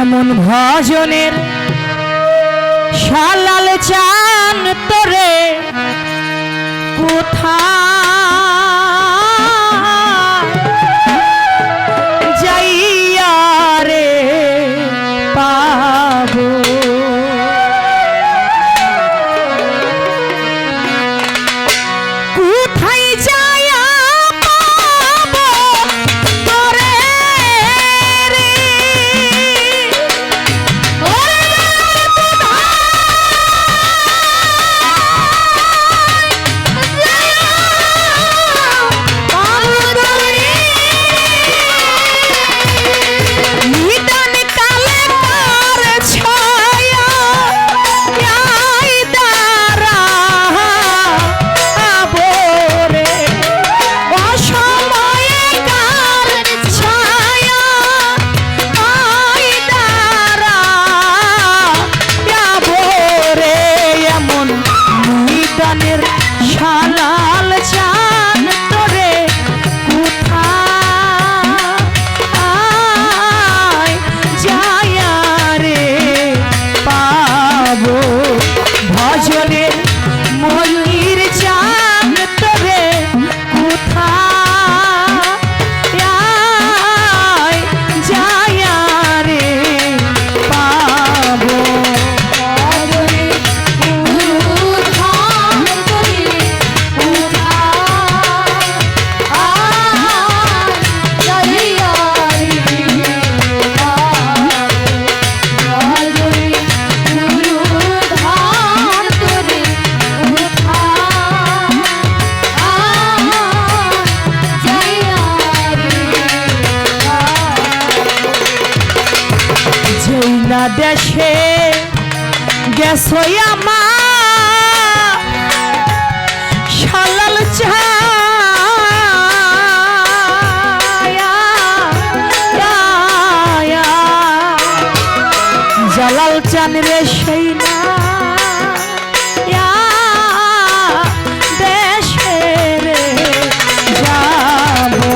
এমন ভজনের শালাল চান তোরে কোথায় যাইয়া রে পাবো। কোথায় যাইয়া পাবো তোরে রে শালাল চান তোরে কোথায় যাইয়া রে পাবো। ভজনের ময়ূর চান তোরে কোথায় যাইয়া রে পাবো। দেশে গেছো আমার শালাল জালাল চান রে সেই না দেশে রে যাবো।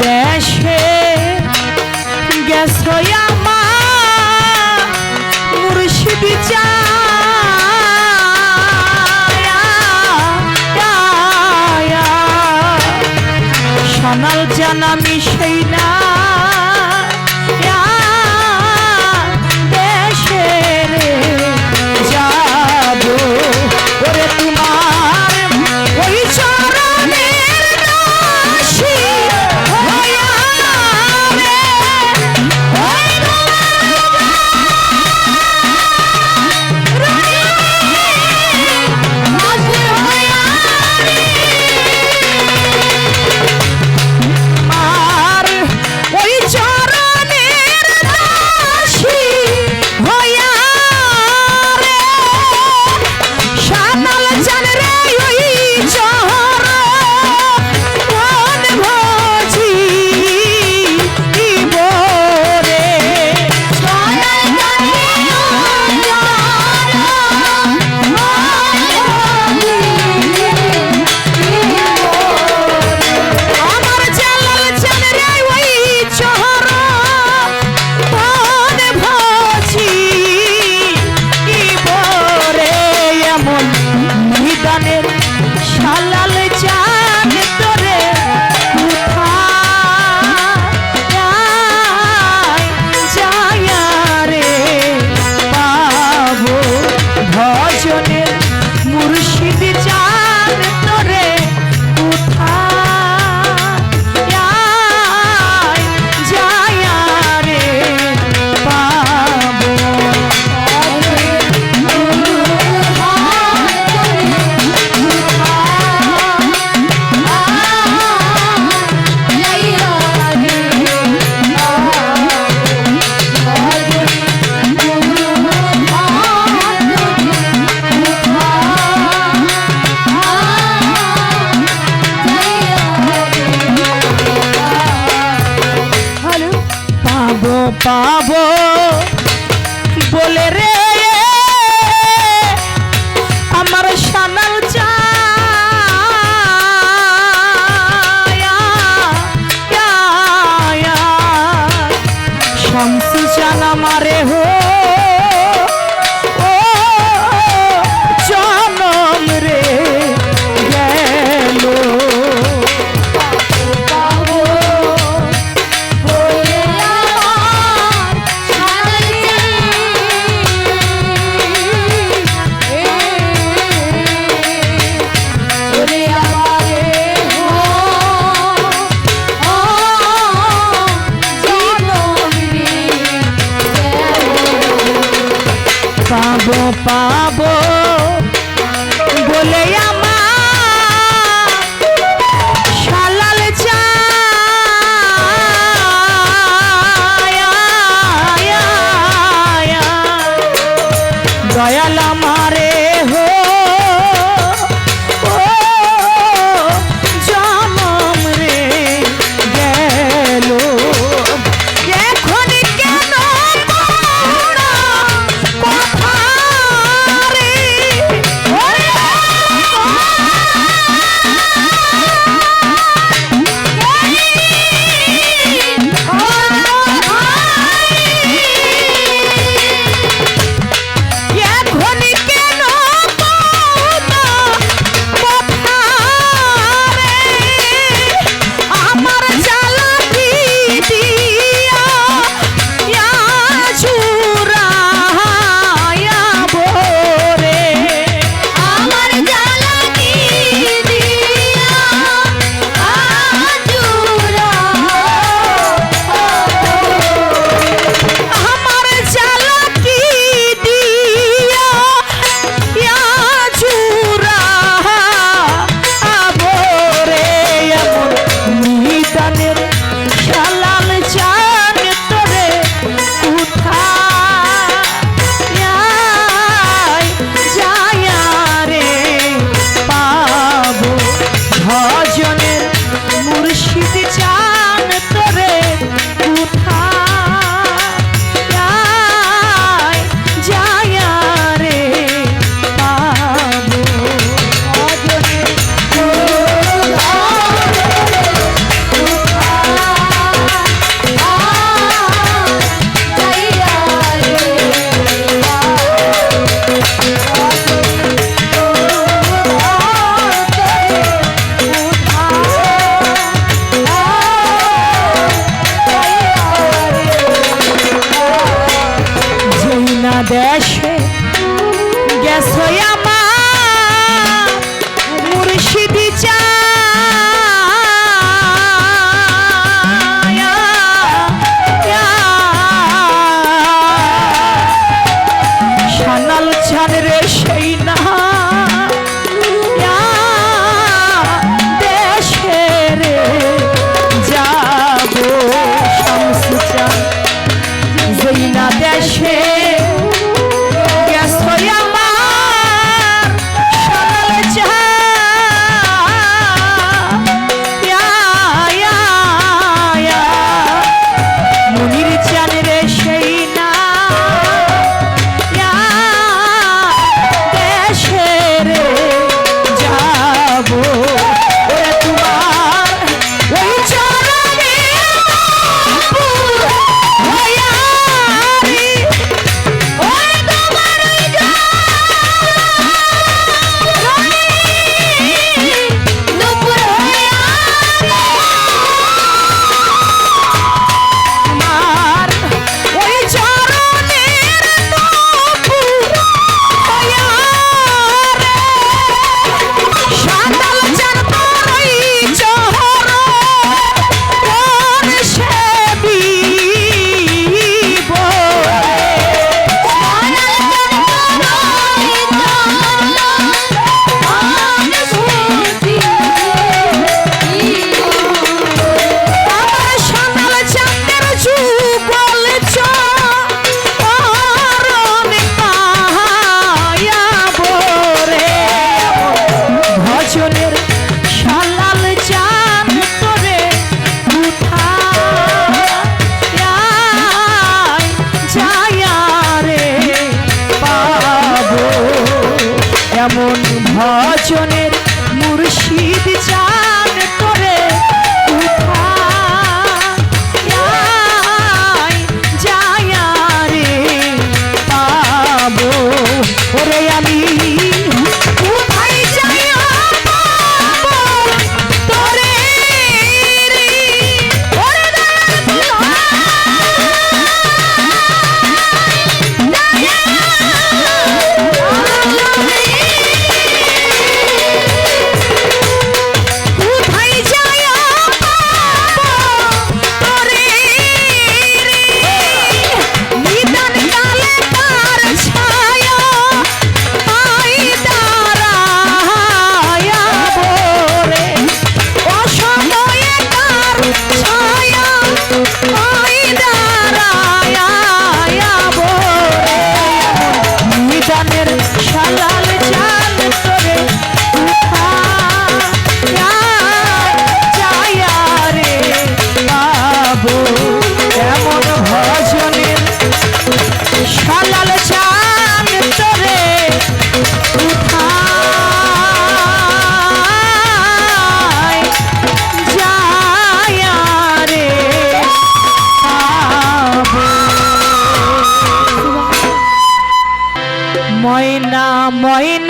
দেশে গেছো আমার মুর্শিদ শালাল চান আমি সেই না দেশে রে যাবো। ওরে তোমার ওই চরণের দাসী পাবো বলে রে আমার সানাল শামসু জানা মারে হো পাবো পাবো বলে আমার শালাল দয়াল আমারে হো জনম রে গেল এখন কেন দেশে গেছো আমার মুর্শিদি শানাল চান রে সেই না দেশে রে যাবো শামসু চান যেই না দেশে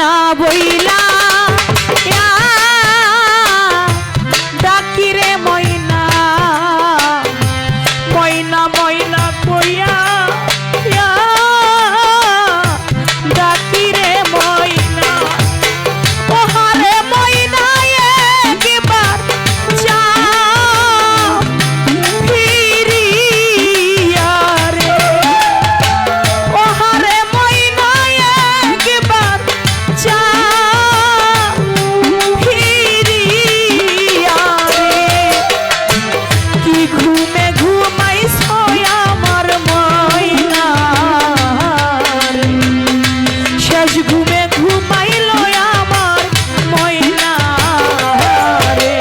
ময়না বইলা ডাকি রে ময়না ময়না ময়না কইয়া ডাকি রে ময়না ওহারে ময়না একবার যা ফিরিয়া রে ওহারে ময়না একবার যা ফিরিয়া রে কি ঘুমে ঘুমাইছো আমার ময়না শেষ ঘুমে ঘুমাইলো আমার ময়না রে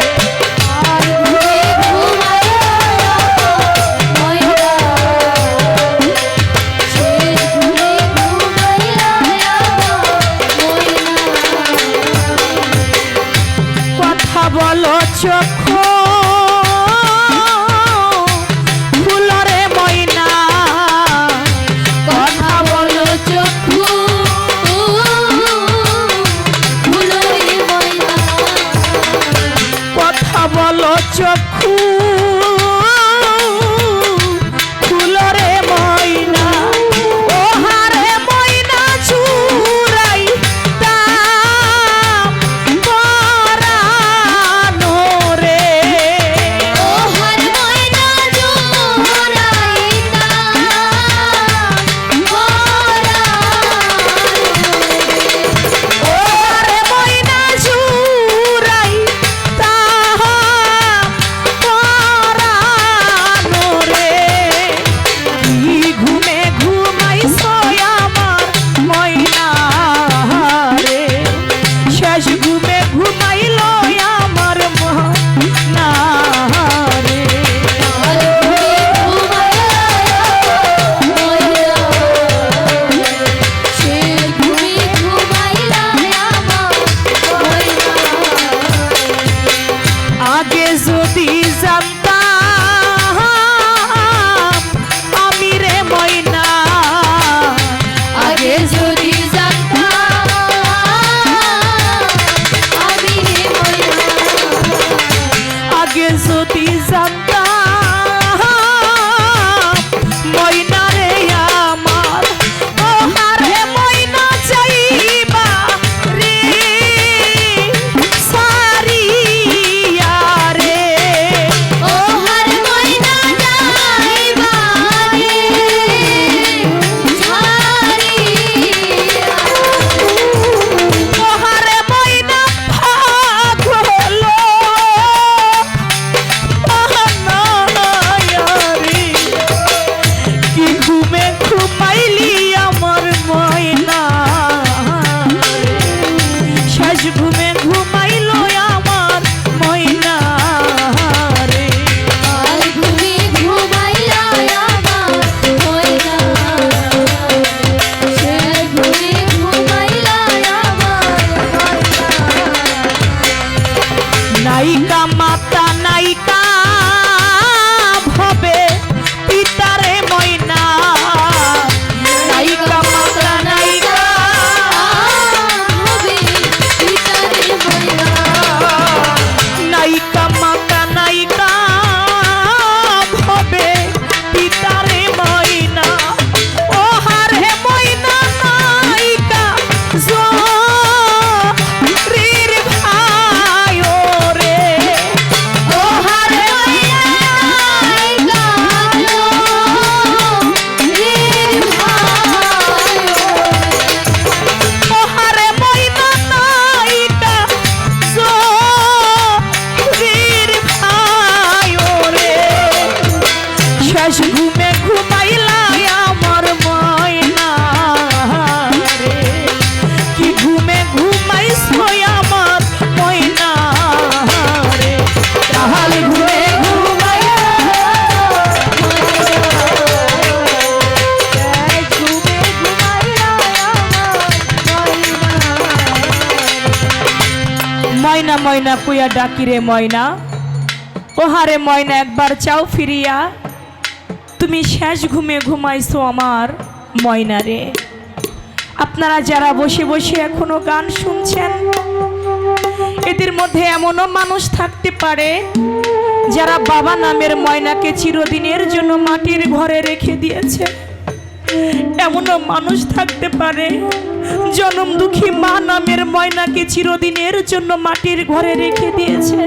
কথা বলো চক্ষু ফুলরে ময়না কথা বলো চক্ষু কথা বলো চক্ষু ফুলরে ময়না ওহারে ময়না চুরাই দাম পরানো রে ওহারে ময়না চুরাই দাম পরানো রে কি ঘুমে ঘুমাইছো আমার ময়না রে শেষ ঘুমে ঘুমাইলো আমার ময়না রে আগে যদি জানতাম আমি রে ময়না আগে যদি আগে যদি জানতাম ময়না রে আমার ওহারে ময়না চাইবা রে সারিয়া রে ওহারে ময়না ভাগ হলো রে কি ঘুমে ঘুমাইলি আমার ময়না শেষ ঘুমে ঘুমাইলো আমার ময়না রে নায়িকা মাতা নায়িকা ভবে পিতারে ময়না নায়িকা মাতা নায়িকা নায়িকা মাতা নায়িকা ভবে পিতারে ময়না ওহারে ময়না নায়িকা জরির ভাই রে ওহারে ওহারে ময়না নায়িকা জরির ভাই রে শেষ ঘুমে ঘুমাইলা আমার ময়না রে কি ঘুমে ঘুমাইছো আমার ময়না রে তাহলে ঘুমে ঘুমাইলা ঘুমে ঘুমাইলা ময়না ময়না কইয়া ডাকি রে ময়না ওহারে ময়না একবার চাও ফিরিয়া তুমি শেষ ঘুমে ঘুমাইছো আমার ময়না রে আপনারা যারা বসে বসে এখনো গান শুনছেন, এদের মধ্যে এমনও মানুষ থাকতে পারে যারা বাবা নামের ময়নাকে চিরদিনের জন্য মাটির ঘরে রেখে দিয়েছে। এমনও মানুষ থাকতে পারে জনম দুঃখী মা নামের ময়নাকে চিরদিনের জন্য মাটির ঘরে রেখে দিয়েছে।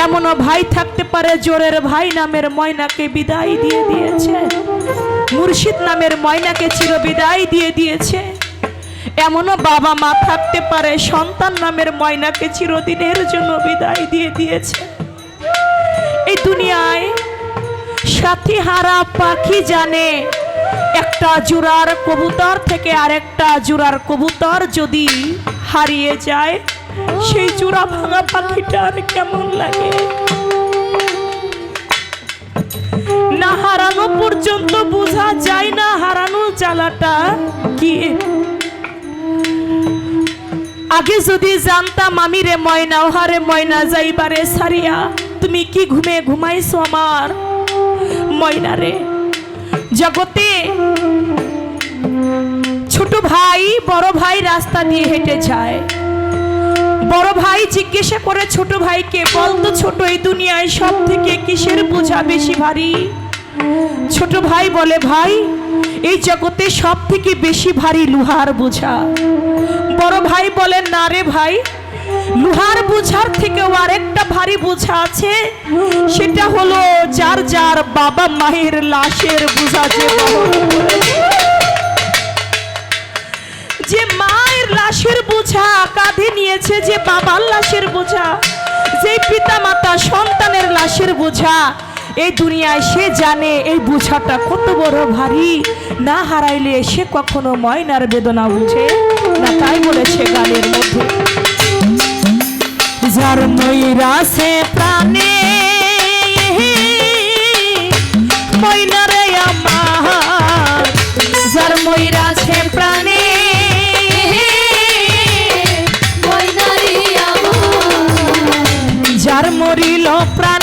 এমনও ভাই থাকতে পারে জোরের ভাই নামের ময়নাকে বিদায় দিয়ে দিয়েছে, মুর্শিদ নামের ময়নাকে চিরবিদায় দিয়ে দিয়েছে। এমনও বাবা মা থাকতে পারে সন্তান নামের ময়নাকে চিরদিনের জন্য বিদায় দিয়ে দিয়েছে। এই দুনিয়ায় সাথী হারা পাখি জানে, একটা জোড়ার কবুতর থেকে আরেকটা জোড়ার কবুতর যদি হারিয়ে যায়, সেই জোড়া ভাঙা পাখিটার কেমন লাগে। না হারানো পর্যন্ত বোঝা যায় না হারানো জ্বালাটা কি। আগে যদি জানতাম আমি রে ময়না, ওহারে ময়না যাইবারে সারিয়া, তুমি কি ঘুমে ঘুমাইছো আমার ময়না রে। জগতে ছোট ভাই বড় ভাই রাস্তা দিয়ে হেঁটে যায়, বড় ভাই জিজ্ঞাসা করে ছোট ভাইকে, বলতো ছোট এই দুনিয়ায় সব থেকে কিসের বোঝা বেশি ভারী? ছোট ভাই বলে, ভাই এই জগতে সব থেকে বেশি ভারী লোহার বোঝা। বড় ভাই বলে, না রে ভাই, লোহার বোঝার থেকেও আরেকটা ভারী বোঝা আছে, সেটা হলো যার যার বাবা মায়ের লাশের বোঝা। যে মায়ের লাশের বোঝা কাঁধে নিয়েছে, যে বাবার লাশের বোঝা, যে পিতা মাতা সন্তানের লাশের বোঝা, এই দুনিয়ায় সে জানে এই বোঝাটা কত বড় ভারী। না হারাইলে সে কখনো ময়নার বেদনা বুঝে না। তাই বলেছে গানের মধ্যে, যার ময়রা সে প্রাণে ময়নারে আমার, যার ময়রা সে প্রাণে যার মরিল প্রাণ